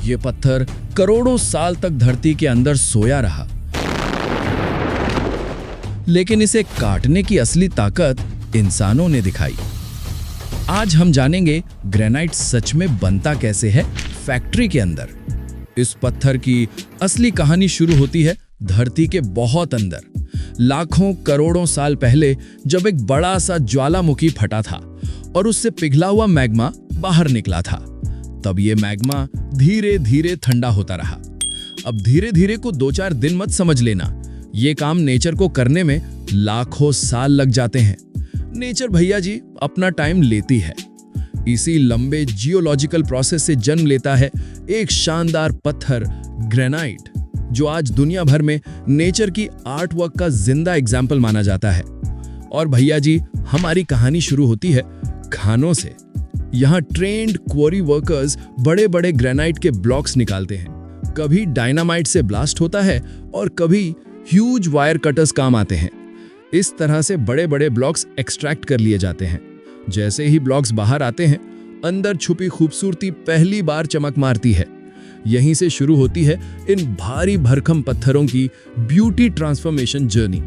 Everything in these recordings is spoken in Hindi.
ये पत्थर करोड़ों साल तक धरती के अंदर सोया रहा, लेकिन इसे काटने की असली ताकत इंसानों ने दिखाई। आज हम जानेंगे ग्रेनाइट सच में बनता कैसे है फैक्ट्री के अंदर। इस पत्थर की असली कहानी शुरू होती है धरती के बहुत अंदर, लाखों करोड़ों साल पहले, जब एक बड़ा सा ज्वालामुखी फटा था और उससे पिघला हुआ मैग्मा बाहर निकला था। तब ये मैग्मा धीरे धीरे ठंडा होता रहा। अब धीरे धीरे को 2-4 दिन मत समझ लेना, ये काम नेचर को करने में लाखों साल लग जाते हैं। नेचर भैया जी अपना टाइम लेती है। इसी लंबे जियोलॉजिकल प्रोसेस से जन्म लेता है एक शानदार पत्थर ग्रेनाइट, जो आज दुनिया भर में नेचर की आर्ट वर्क का जिंदा एग्जाम्पल माना जाता है। और भैया जी हमारी कहानी शुरू होती है खानों से। यहाँ ट्रेन्ड क्वारी वर्कर्स बड़े बड़े ग्रेनाइट के ब्लॉक्स निकालते हैं। कभी डायनामाइट से ब्लास्ट होता है और कभी ह्यूज वायर कटर्स काम आते हैं। इस तरह से बड़े बड़े ब्लॉक्स एक्सट्रैक्ट कर लिए जाते हैं। जैसे ही ब्लॉक्स बाहर आते हैं, अंदर छुपी खूबसूरती पहली बार चमक मारती है। यहीं से शुरू होती है इन भारी भरकम पत्थरों की ब्यूटी ट्रांसफॉर्मेशन जर्नी।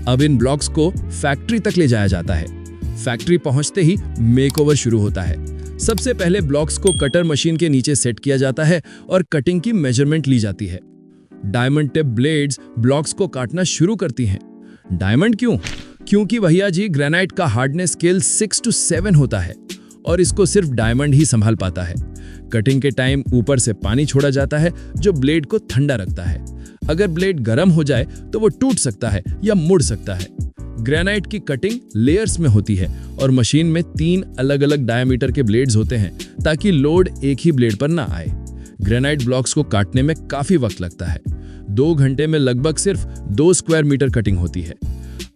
अब इन ब्लॉक्स को फैक्ट्री तक ले जाया जाता है। फैक्ट्री पहुंचते ही मेकओवर शुरू होता है। सबसे पहले ब्लॉक्स को कटर मशीन के नीचे सेट किया जाता है और कटिंग की मेजरमेंट ली जाती है। डायमंड टिप ब्लेड्स ब्लॉक्स को काटना शुरू करती हैं। डायमंड क्यों? क्योंकि भैया जी ग्रेनाइट का हार्डनेस स्केल 6 to 7 होता है और इसको सिर्फ डायमंड ही संभाल पाता है। कटिंग के टाइम ऊपर से पानी छोड़ा जाता है जो ब्लेड को ठंडा रखता है। अगर ब्लेड गर्म हो जाए तो वो टूट सकता है या मुड़ सकता है। ग्रेनाइट की कटिंग लेयर्स में होती है और मशीन में 3 अलग अलग डायमीटर के ब्लेड्स होते हैं ताकि लोड एक ही ब्लेड पर ना आए। ग्रेनाइट ब्लॉक्स को काटने में काफी वक्त लगता है। 2 घंटे में लगभग सिर्फ 2 स्क्वायर मीटर कटिंग होती है।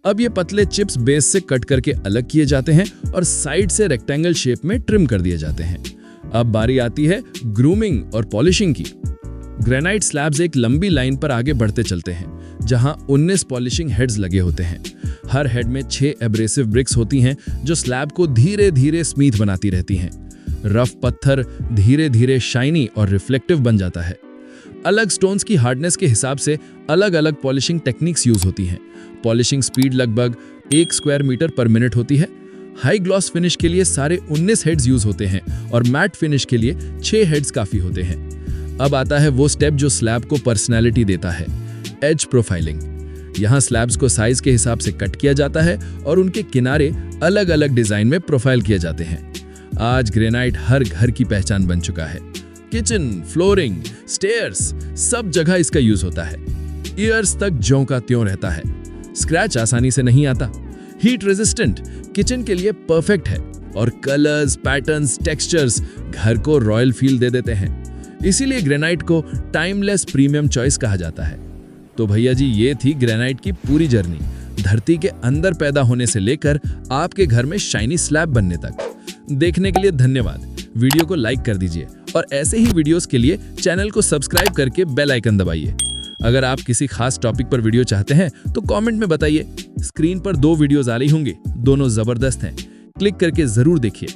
अब ये पतले चिप्स बेस से कट करके अलग किए जाते हैं और साइड से रेक्टेंगल शेप में ट्रिम कर दिए जाते हैं। अब बारी आती है ग्रूमिंग और पॉलिशिंग की। ग्रेनाइट स्लैब्स एक लंबी लाइन पर आगे बढ़ते चलते हैं, जहां 19 पॉलिशिंग हेड्स लगे होते हैं। हर हेड में 6 एब्रेसिव ब्रिक्स होती हैं जो स्लैब को धीरे धीरे स्मूथ बनाती रहती हैं। रफ पत्थर धीरे धीरे शाइनी और रिफ्लेक्टिव बन जाता है। अलग स्टोन्स की हार्डनेस के हिसाब से अलग अलग पॉलिशिंग टेक्निक्स यूज होती हैं। पॉलिशिंग स्पीड लगभग 1 स्क्वायर मीटर पर मिनट होती है। हाई ग्लॉस फिनिश के लिए सारे 19 हेड्स यूज होते हैं और मैट फिनिश के लिए 6 हेड्स काफी होते हैं। अब आता है वो स्टेप जो स्लैब को पर्सनैलिटी देता है, एज प्रोफाइलिंग। यहाँ स्लैब्स को साइज के हिसाब से कट किया जाता है और उनके किनारे अलग अलग डिजाइन में प्रोफाइल किए जाते हैं। आज ग्रेनाइट हर घर की पहचान बन चुका है। किचन, फ्लोरिंग, स्टेयर्स, सब जगह इसका यूज होता है। ईयर्स तक ज्यों का त्यों रहता है। स्क्रैच आसानी से नहीं आता। हीट रेजिस्टेंट, किचन के लिए परफेक्ट है। और कलर्स, पैटर्न्स, टेक्सचर्स घर को रॉयल फील दे देते हैं। इसीलिए ग्रेनाइट को टाइमलेस प्रीमियम चॉइस कहा जाता है। तो भैया जी ये थी ग्रेनाइट की पूरी जर्नी, धरती के अंदर पैदा होने से लेकर आपके घर में शाइनी स्लैब बनने तक। देखने के लिए धन्यवाद। वीडियो को लाइक कर दीजिए और ऐसे ही वीडियोस के लिए चैनल को सब्सक्राइब करके बेल आइकन दबाइए। अगर आप किसी खास टॉपिक पर वीडियो चाहते हैं तो कमेंट में बताइए। स्क्रीन पर 2 वीडियोस आ रही होंगी, दोनों जबरदस्त हैं। क्लिक करके जरूर देखिए।